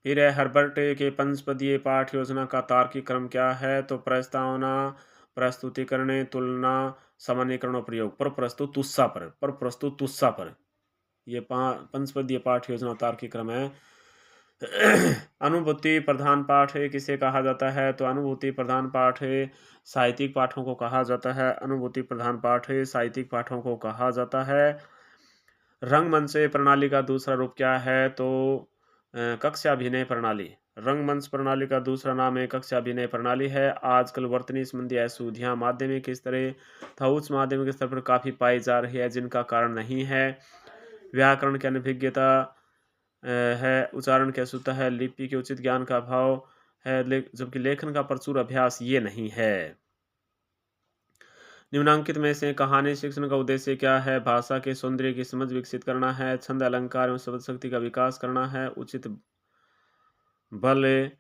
फिर हर्बर्ट के पंचपदीय पाठ योजना का तार्किक क्रम क्या है? तो प्रस्तावना, प्रस्तुतिकरण, तुलना, सामान्यीकरण और प्रयोग। पर प्रस्तुत तुस्सा पर ये पंचपदीय पाठ योजना तार्किक क्रम है। अनुभूति प्रधान पाठ किसे कहा जाता है? तो अनुभूति प्रधान पाठ साहित्यिक पाठों को कहा जाता है। अनुभूति प्रधान पाठ साहित्यिक पाठों को कहा जाता है। रंगमंच प्रणाली का दूसरा रूप क्या है? तो कक्षाभिनय प्रणाली। रंगमंच प्रणाली का दूसरा नाम है कक्षाभिनय प्रणाली है। आजकल वर्तनी संबंधी अशुद्धियां माध्यमिक स्तर तथा उच्च माध्यमिक स्तर पर काफ़ी पाई जा रही है, जिनका कारण नहीं है। व्याकरण की अनभिज्ञता है, उच्चारण की अशुद्धता है, लिपि के उचित ज्ञान का अभाव है, जबकि लेखन का प्रचुर अभ्यास ये नहीं है। निम्नांकित में से कहानी शिक्षण का उद्देश्य क्या है? भाषा के सौंदर्य की समझ विकसित करना है, छंद अलंकार एवं शब्द शक्ति का विकास करना है, उचित बल,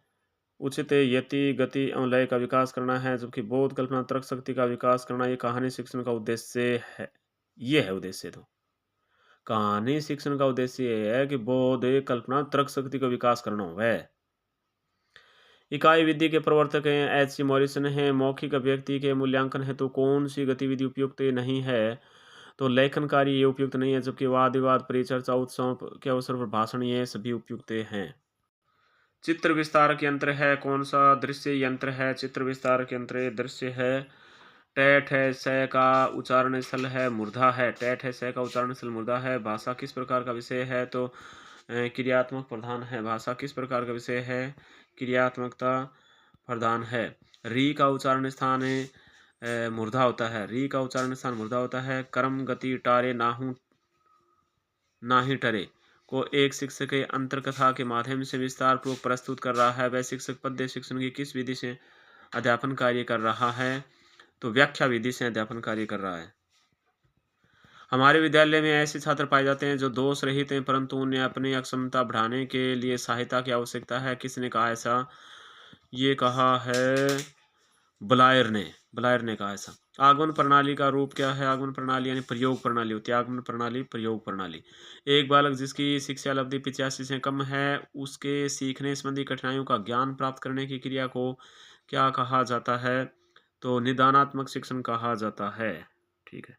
उचित यति, गति एवं लय का विकास करना है, जबकि बोध, कल्पना, तर्क शक्ति का विकास करना ये कहानी शिक्षण का उद्देश्य है। ये है उद्देश्य। तो कहानी शिक्षण का उद्देश्य ये है कि बोध, कल्पना, तर्क शक्ति का विकास करना हो। इकाई विधि के प्रवर्तक हैं एच.सी. मॉरिसन हैं। मौखिक अभिव्यक्ति के मूल्यांकन हेतु कौन सी गतिविधि उपयुक्त नहीं है? तो लेखन कार्य ये उपयुक्त नहीं है, जबकि वाद विवाद, परिचर्चा, उत्सव के अवसर पर भाषण ये सभी उपयुक्त हैं। चित्र विस्तारक यंत्र है कौन सा? दृश्य यंत्र है। चित्र विस्तारक यंत्र दृश्य है। टैठ है, स का उच्चारण स्थल है, मूर्धा है। टैठ है, स का उच्चारण स्थल मूर्धा है। भाषा किस प्रकार का विषय है? तो क्रियात्मक प्रधान है। भाषा किस प्रकार का विषय है? क्रियात्मकता प्रधान है। री का उच्चारण स्थान मूर्धा होता है। री का उच्चारण स्थान मूर्धा होता है। कर्म, गति, टारे, नाहू, नाही टरे को एक शिक्षक अंतरकथा के माध्यम से विस्तार पूर्वक प्रस्तुत कर रहा है। वह शिक्षक पद्य शिक्षण की किस विधि से अध्यापन कार्य कर रहा है? तो व्याख्या विधि से अध्यापन कार्य कर रहा है। हमारे विद्यालय में ऐसे छात्र पाए जाते हैं जो दोष रहित हैं, परंतु उन्हें अपनी अक्षमता बढ़ाने के लिए सहायता की आवश्यकता है। किसने कहा ऐसा? ये कहा है ब्लायर ने कहा ऐसा। आगमन प्रणाली का रूप क्या है? आगमन प्रणाली यानी प्रयोग प्रणाली होती है। आगमन प्रणाली, प्रयोग प्रणाली। एक बालक जिसकी शिक्षा लब्धि 85 से कम है, उसके सीखने संबंधी कठिनाइयों का ज्ञान प्राप्त करने की क्रिया को क्या कहा जाता है? तो निदानात्मक शिक्षण कहा जाता है। ठीक है।